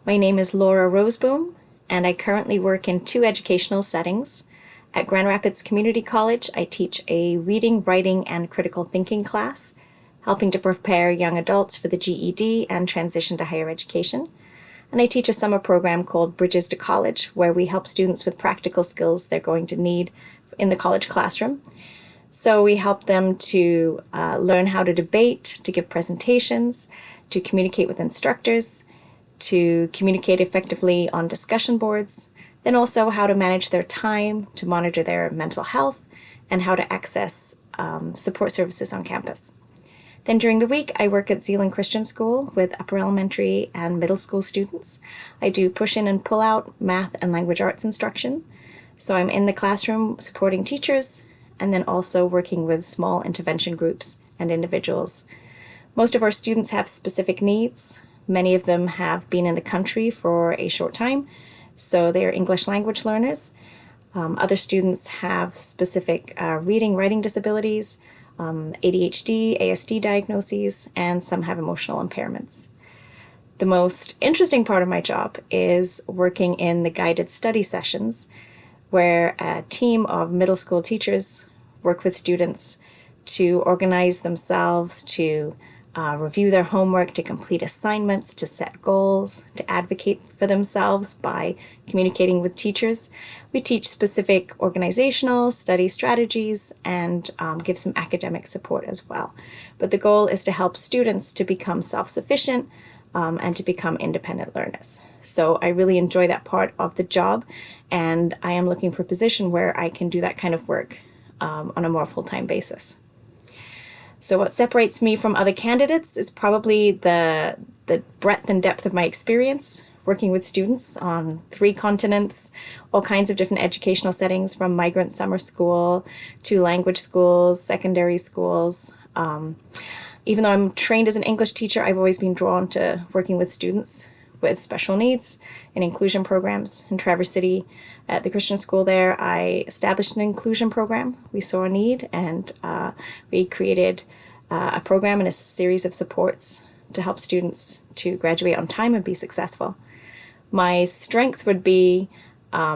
My name is Laura Roseboom, and I currently work in two educational settings. At Grand Rapids Community College, I teach a reading, writing, and critical thinking class, helping to prepare young adults for the GED and transition to higher education. And I teach a summer program called Bridges to College, where we help students with practical skills they're going to need in the college classroom. So we help them to learn how to debate, to give presentations, to communicate with instructors, to communicate effectively on discussion boards, then also how to manage their time, to monitor their mental health, and how to access support services on campus. Then during the week, I work at Zeeland Christian School with upper elementary and middle school students. I do push-in and pull-out math and language arts instruction. So I'm in the classroom supporting teachers and then also working with small intervention groups and individuals. Most of our students have specific needs. Many of them have been in the country for a short time, so they are English language learners. Other students have specific reading, writing disabilities, ADHD, ASD diagnoses, and some have emotional impairments. The most interesting part of my job is working in the guided study sessions, where a team of middle school teachers work with students to organize themselves, to review their homework, to complete assignments, to set goals, to advocate for themselves by communicating with teachers. We teach specific organizational study strategies and give some academic support as well. But the goal is to help students to become self-sufficient and to become independent learners. So I really enjoy that part of the job, and I am looking for a position where I can do that kind of work on a more full-time basis. So what separates me from other candidates is probably the breadth and depth of my experience working with students on 3 continents, all kinds of different educational settings, from migrant summer school to language schools, secondary schools. Even though I'm trained as an English teacher, I've always been drawn to working with students with special needs and inclusion programs. In Traverse City, at the Christian school there, I established an inclusion program. We saw a need, and we created a program and a series of supports to help students to graduate on time and be successful. My strength would be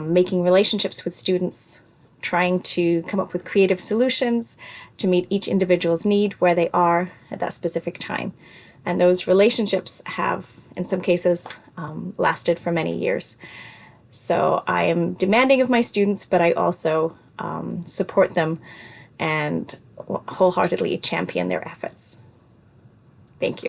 making relationships with students, trying to come up with creative solutions to meet each individual's need where they are at that specific time. And those relationships have, in some cases, lasted for many years. So I am demanding of my students, but I also support them and wholeheartedly champion their efforts. Thank you.